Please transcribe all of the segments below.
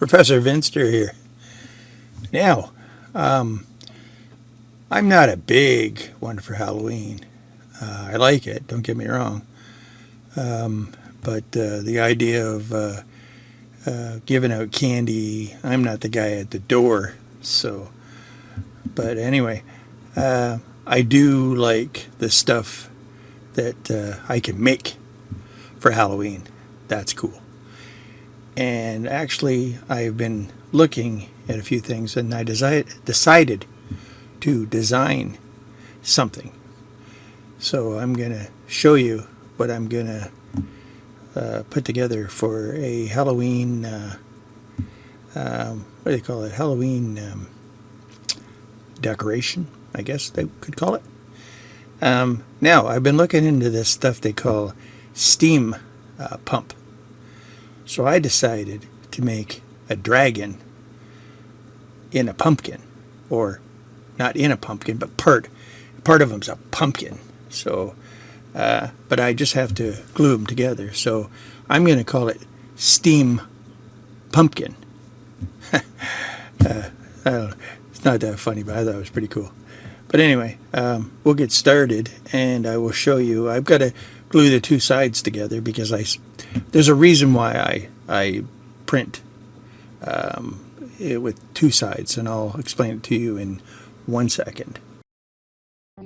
Professor Vinster here. Now, I'm not a big one for Halloween. I like it, don't get me wrong. But the idea of giving out candy, I'm not the guy at the door. So, but anyway, I do like the stuff that I can make for Halloween. That's cool. And actually, I've been looking at a few things, and I decided to design something. So I'm going to show you what I'm going to put together for a Halloween, what do they call it? Halloween decoration, I guess they could call it. Now, I've been looking into this stuff they call steam pump. So I decided to make a dragon in a pumpkin, or not in a pumpkin, but part of them's a pumpkin. So, but I just have to glue them together. So I'm going to call it Steam Pumpkin. I don't know. It's not that funny, but I thought it was pretty cool. But anyway, we'll get started, and I will show you. I've got to glue the two sides together because there's a reason why I print it with two sides, and I'll explain it to you in 1 second. I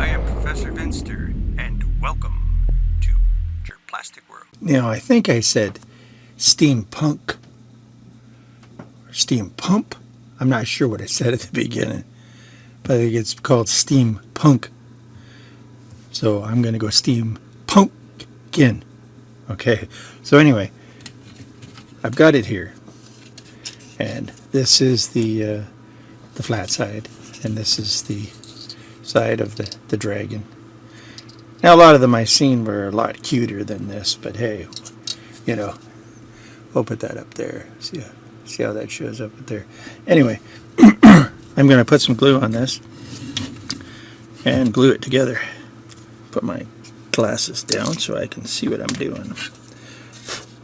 am Professor Vinster, and welcome to Jurplastic World. Now, I think I said steampunk or steam pump. I'm not sure what I said at the beginning, but I think it's called steampunk. So I'm going to go steam pumpkin. Okay. So anyway, I've got it here, and this is the flat side, and this is the side of the dragon. Now, a lot of them I've seen were a lot cuter than this, but hey, you know, we'll put that up there. See how that shows up there. Anyway, I'm going to put some glue on this and glue it together. Put my glasses down so I can see what I'm doing.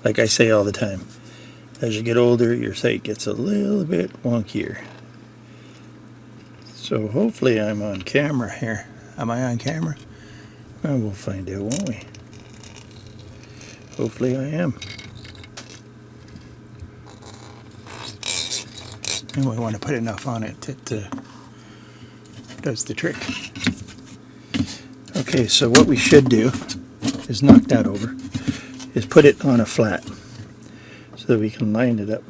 Like I say all the time, as you get older, your sight gets a little bit wonkier. So hopefully I'm on camera here. Am I on camera? Well, we'll find out, won't we? Hopefully I am. And we want to put enough on it that does the trick. Okay, so what we should do is knock that over, is put it on a flat so that we can line it up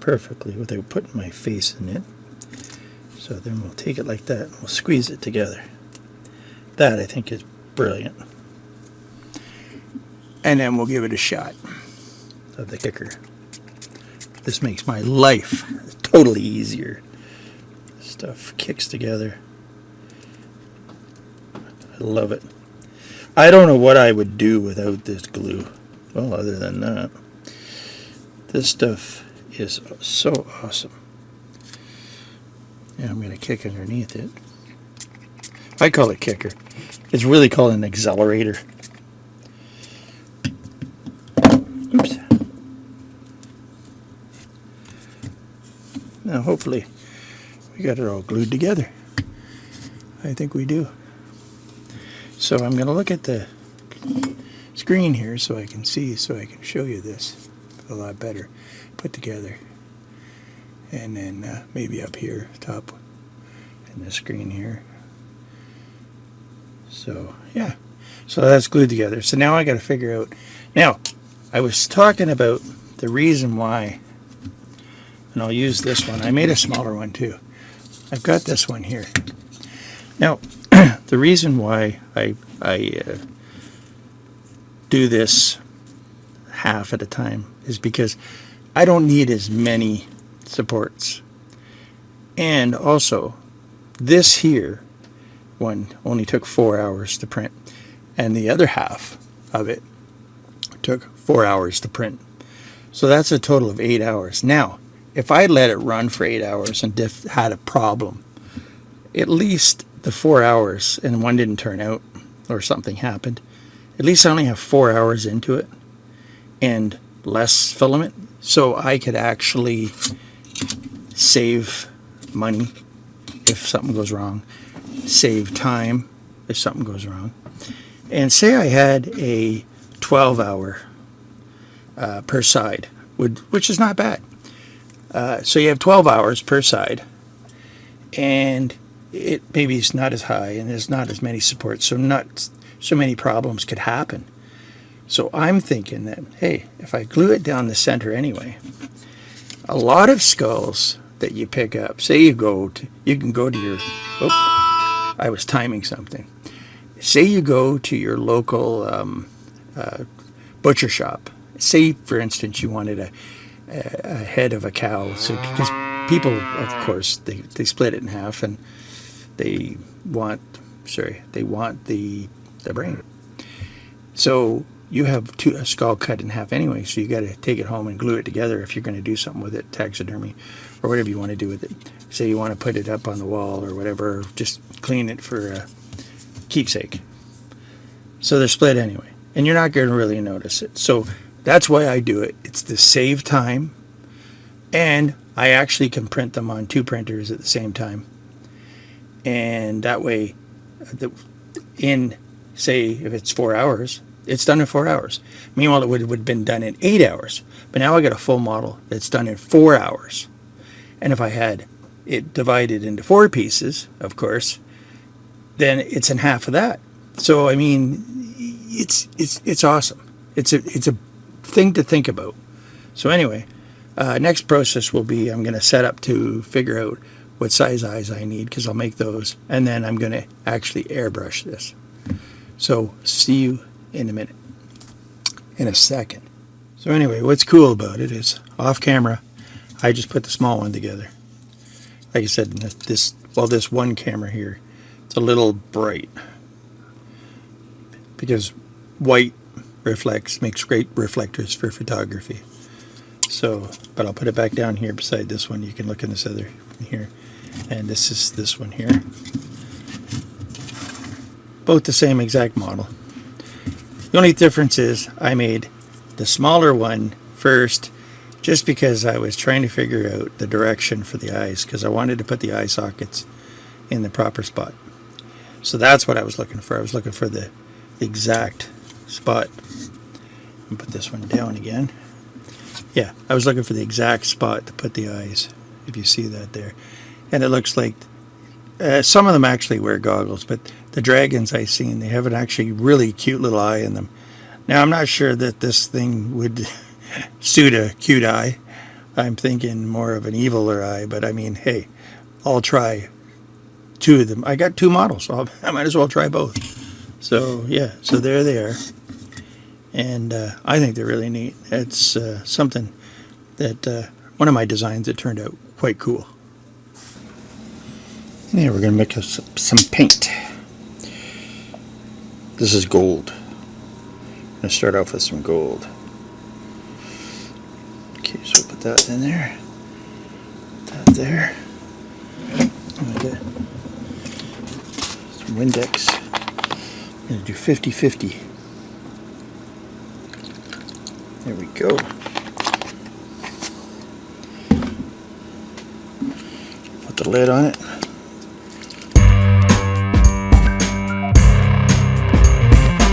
perfectly without putting my face in it. So then we'll take it like that and we'll squeeze it together. That, I think, is brilliant. And then we'll give it a shot of the kicker. This makes my life totally easier. Stuff kicks together. I love it. I don't know what I would do without this glue. Well, other than that, this stuff is so awesome. And I'm going to kick underneath it. I call it kicker. It's really called an accelerator. Oops. Now hopefully we got it all glued together. I think we do. So I'm going to look at the screen here so I can see, so I can show you this a lot better put together. And then maybe up here top in the screen here. So yeah, so that's glued together. So now I got to figure out. Now I was talking about the reason why, and I'll use this one. I made a smaller one too. I've got this one here. Now the reason why I do this half at a time is because I don't need as many supports. And also, this here one only took 4 hours to print, and the other half of it took 4 hours to print. So that's a total of 8 hours. Now, if I let it run for 8 hours and had a problem, at least the 4 hours and one didn't turn out or something happened, at least I only have 4 hours into it and less filament, so I could actually save money if something goes wrong, save time if something goes wrong. And say I had a 12-hour per side, which is not bad. So you have 12 hours per side, and it maybe it's not as high and there's not as many supports, so not so many problems could happen. So I'm thinking that, hey, if I glue it down the center anyway, a lot of skulls that you pick up, say you can go to your, I was timing something. Say you go to your local butcher shop. Say, for instance, you wanted a head of a cow. So, because people, of course, they split it in half and they want the brain. So you have a skull cut in half anyway, so you got to take it home and glue it together if you're going to do something with it, taxidermy, or whatever you want to do with it. Say you want to put it up on the wall or whatever, just clean it for a keepsake. So they're split anyway, and you're not going to really notice it. So that's why I do it. It's to save time, and I actually can print them on 2 printers at the same time. And that way, say if it's 4 hours, it's done in 4 hours. Meanwhile, it would have been done in 8 hours. But now I got a full model that's done in 4 hours. And if I had it divided into 4 pieces, of course, then it's in half of that. So I mean, it's awesome. It's a thing to think about. So anyway, next process will be I'm going to set up to figure out what size eyes I need, because I'll make those, and then I'm going to actually airbrush this. So see you in a second. So anyway, what's cool about it is off camera, I just put the small one together. Like I said, this one camera here, it's a little bright because white makes great reflectors for photography. So, but I'll put it back down here beside this one. You can look in this other here, and this is this one here. Both the same exact model. The only difference is I made the smaller one first just because I was trying to figure out the direction for the eyes, because I wanted to put the eye sockets in the proper spot. So that's what I was looking for. I was looking for the exact spot. I'll put this one down again. Yeah, I was looking for the exact spot to put the eyes, if you see that there. And it looks like some of them actually wear goggles, but the dragons I've seen, they have an actually really cute little eye in them. Now, I'm not sure that this thing would suit a cute eye. I'm thinking more of an eviler eye, but I mean, hey, I'll try 2 of them. I got 2 models, so I might as well try both. So, yeah, so there they are. And I think they're really neat. It's something that, one of my designs that turned out quite cool. Yeah, we're going to make us some paint. This is gold. I'm going to start off with some gold. Okay, so put that in there. Put that there. I'm going to get some Windex. I'm going to do 50-50. There we go. Put the lid on it.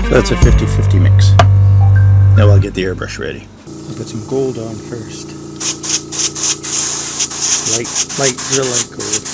So that's a 50-50 mix. Now I'll get the airbrush ready. I'll put some gold on first. Real light gold.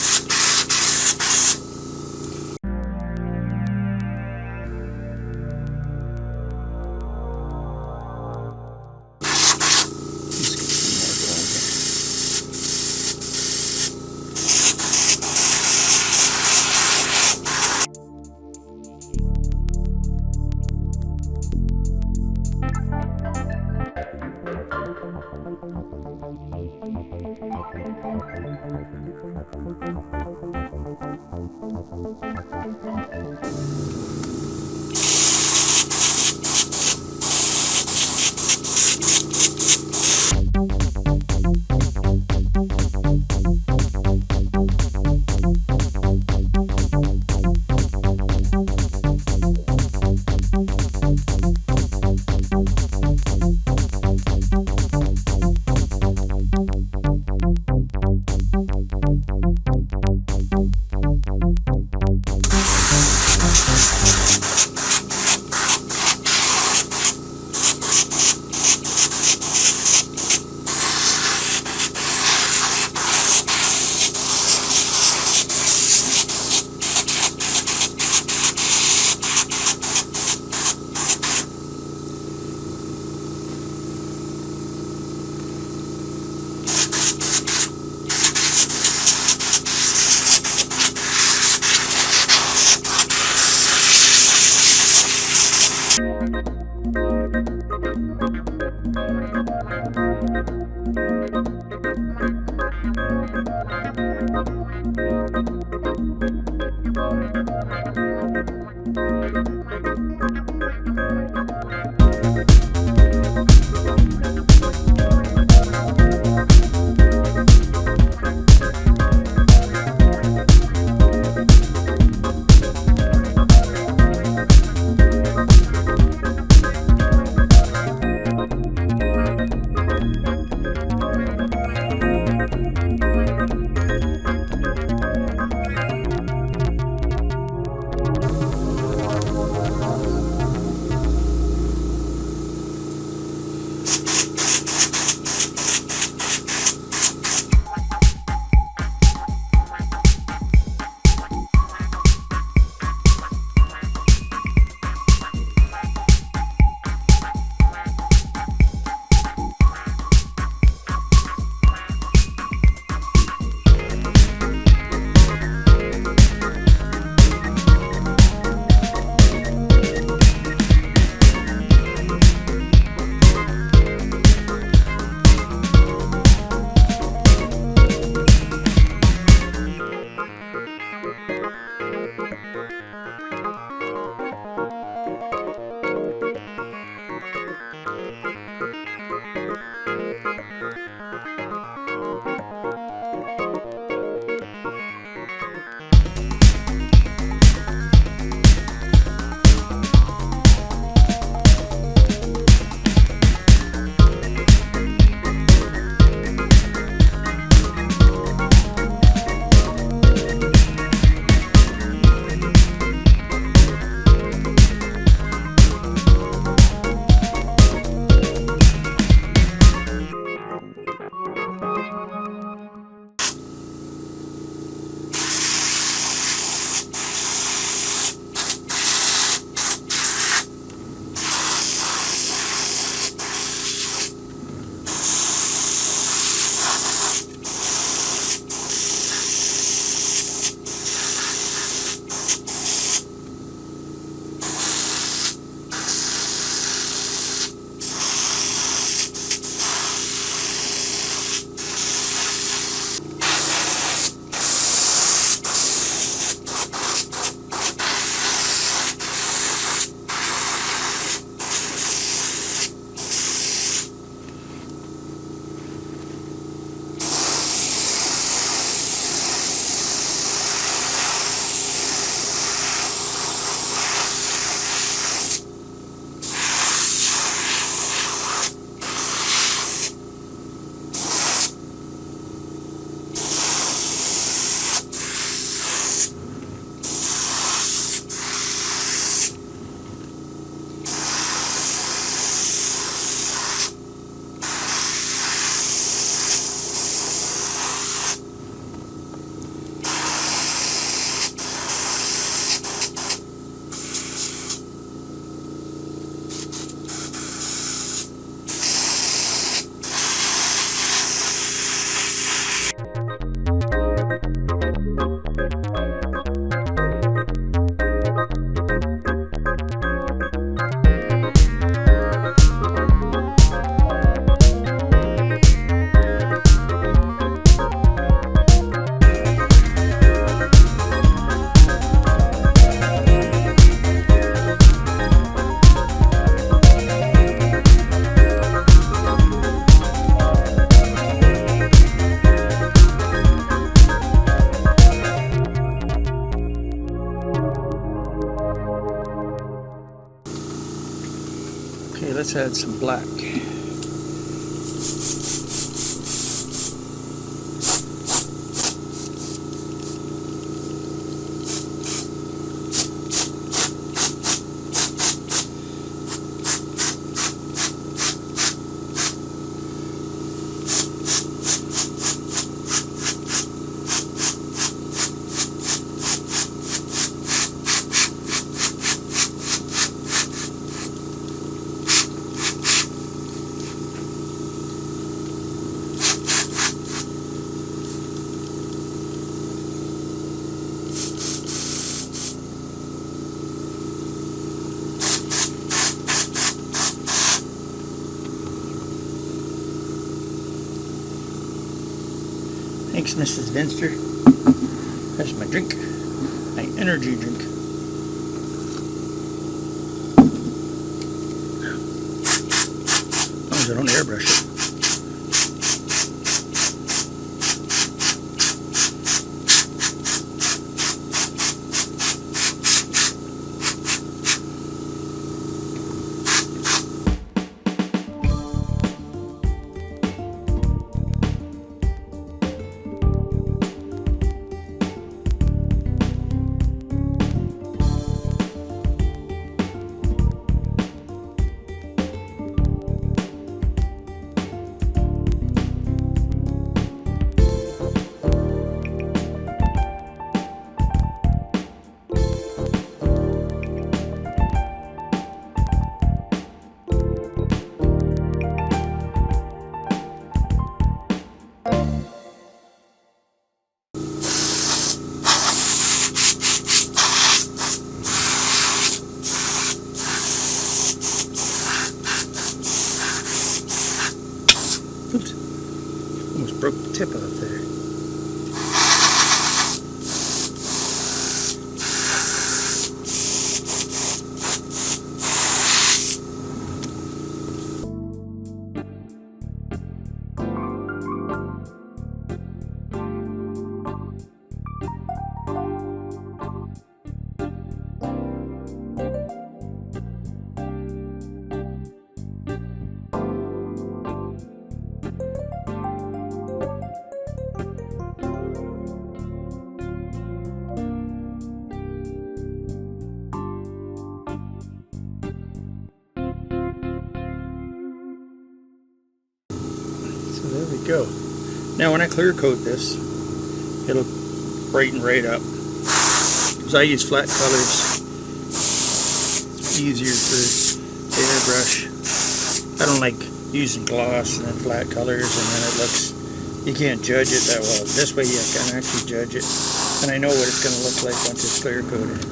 Okay, let's add some black. Thanks, Mrs. Vinster. That's my drink, my energy drink. As long as I don't airbrush it. Oops, almost broke the tip off there. So there we go. Now when I clear coat this, it'll brighten right up. Because I use flat colors, it's easier for the airbrush. I don't like using gloss and then flat colors and then it looks, you can't judge it that well. This way you can actually judge it. And I know what it's going to look like once it's clear coated.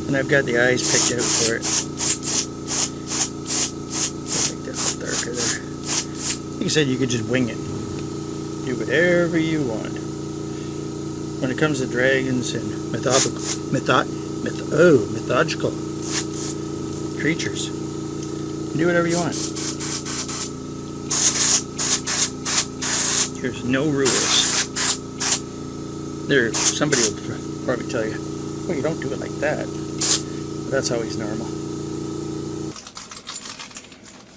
And I've got the eyes picked out for it. Like I said, you could just wing it. Do whatever you want. When it comes to dragons and mythological creatures, do whatever you want. There's no rules. Somebody will probably tell you, well, you don't do it like that. But that's always normal.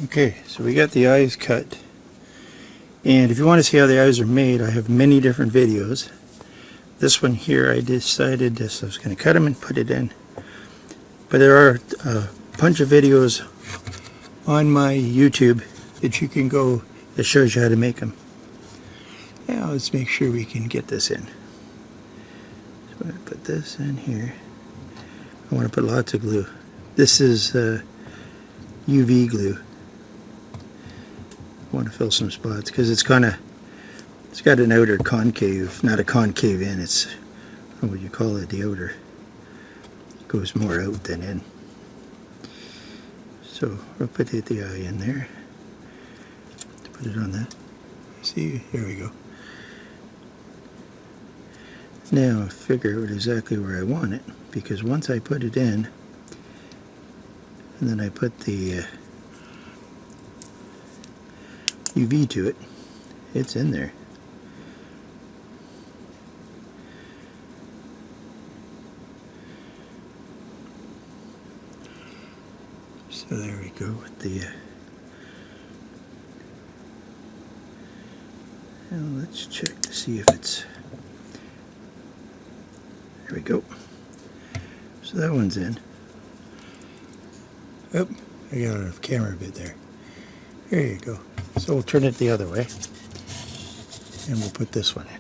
Okay, so we got the eyes cut. And if you want to see how the eyes are made, I have many different videos. This one here, I decided I was going to cut them and put it in. But there are a bunch of videos on my YouTube that you can go that shows you how to make them. Now let's make sure we can get this in. So I'm going to put this in here. I want to put lots of glue. This is UV glue. I want to fill some spots because it's got an outer concave, not a concave in, it's, what would you call it, the outer. It goes more out than in. So we'll put the eye in there. Put it on that. See, here we go. Now I figure out exactly where I want it, because once I put it in, and then I put the UV to it, it's in there. So there we go with the now let's check to see if it's, there we go. So that one's in. Oh, I got a camera bit there. There you go. So we'll turn it the other way and we'll put this one in.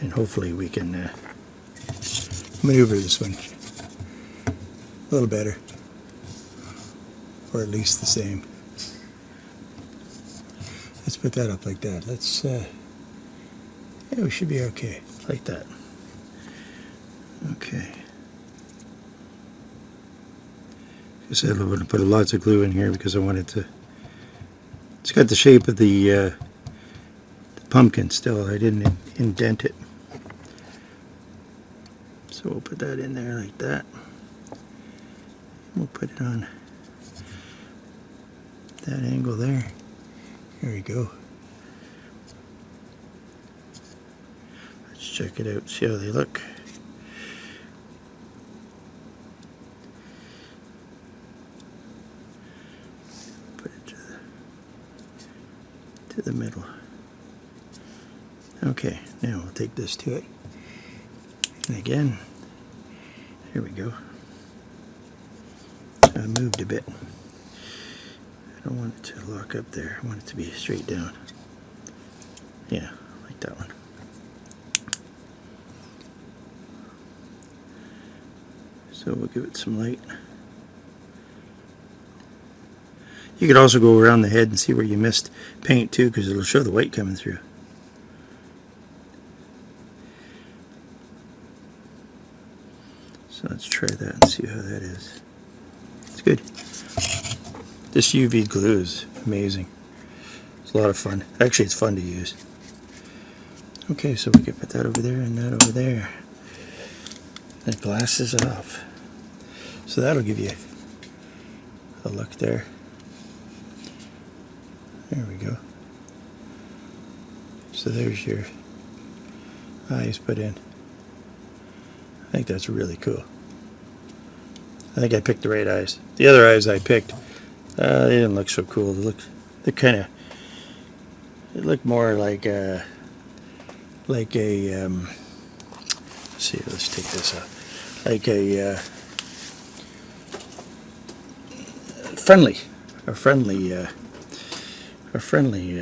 And hopefully we can maneuver this one a little better. Or at least the same. Let's put that up like that. Let's, yeah, we should be okay. Like that. Okay. I said I'm going to put lots of glue in here because I wanted to, it's got the shape of the pumpkin still. I didn't indent it. So we'll put that in there like that. We'll put it on that angle there. There we go. Let's check it out, see how they look. Put it to the middle. Okay, now we'll take this to it. And again, here we go. I moved a bit. I don't want it to lock up there. I want it to be straight down. Yeah, like that one. So we'll give it some light. You could also go around the head and see where you missed paint too, because it'll show the white coming through. So let's try that and see how that is. It's good. This UV glue is amazing. It's a lot of fun. Actually, it's fun to use. Okay, so we can put that over there and that over there. That glass is off. So that'll give you a look there. There we go. So there's your eyes put in. I think that's really cool. I think I picked the right eyes. The other eyes I picked, they didn't look so cool. They kind of, it looked more like a, let's see, let's take this out. Like a friendly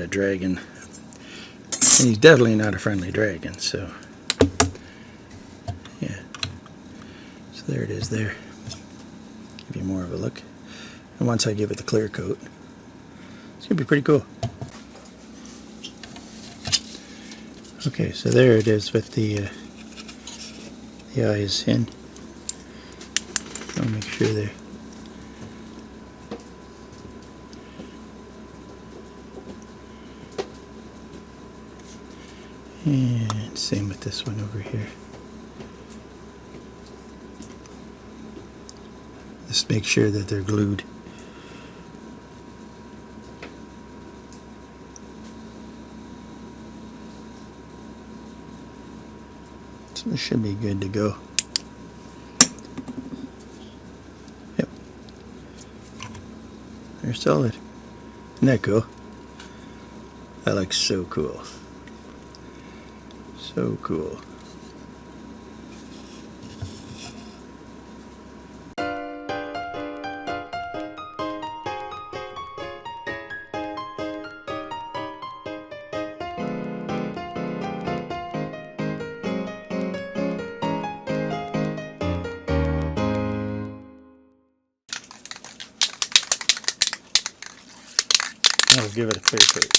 dragon. And he's definitely not a friendly dragon, so yeah. So there it is there. Give you more of a look. And once I give it the clear coat, it's gonna be pretty cool. Okay, so there it is with the eyes in. I'll make sure they're and same with this one over here. Just make sure that they're glued. So this should be good to go. Yep. They're solid. Isn't that cool? That looks so cool. So cool. I'll give it a clear coat.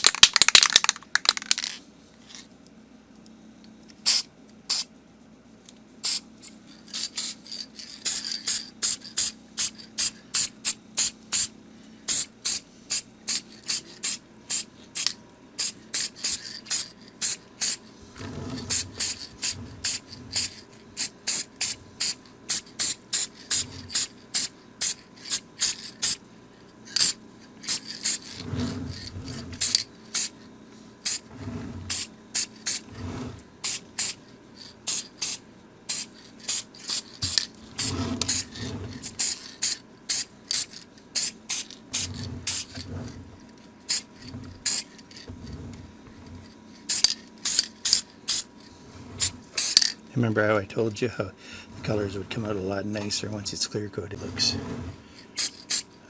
Remember how I told you how the colors would come out a lot nicer once it's clear coated. Looks.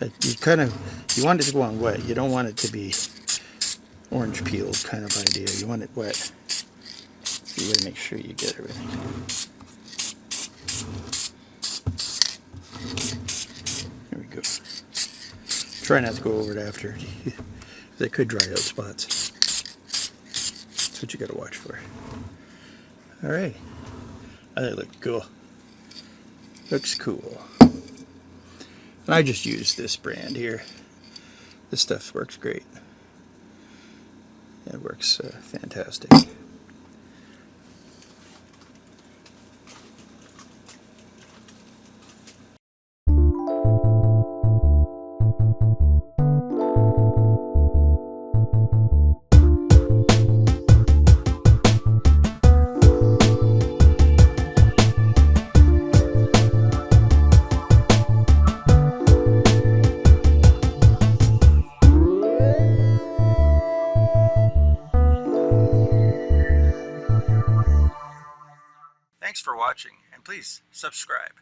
You want it to go on wet. You don't want it to be orange peel kind of idea. You want it wet. So you want to make sure you get everything. There we go. Try not to go over it after. They could dry out spots. That's what you got to watch for. All right. I think it looked cool. Looks cool. And I just used this brand here. This stuff works great. It works fantastic. Thanks for watching, and please subscribe.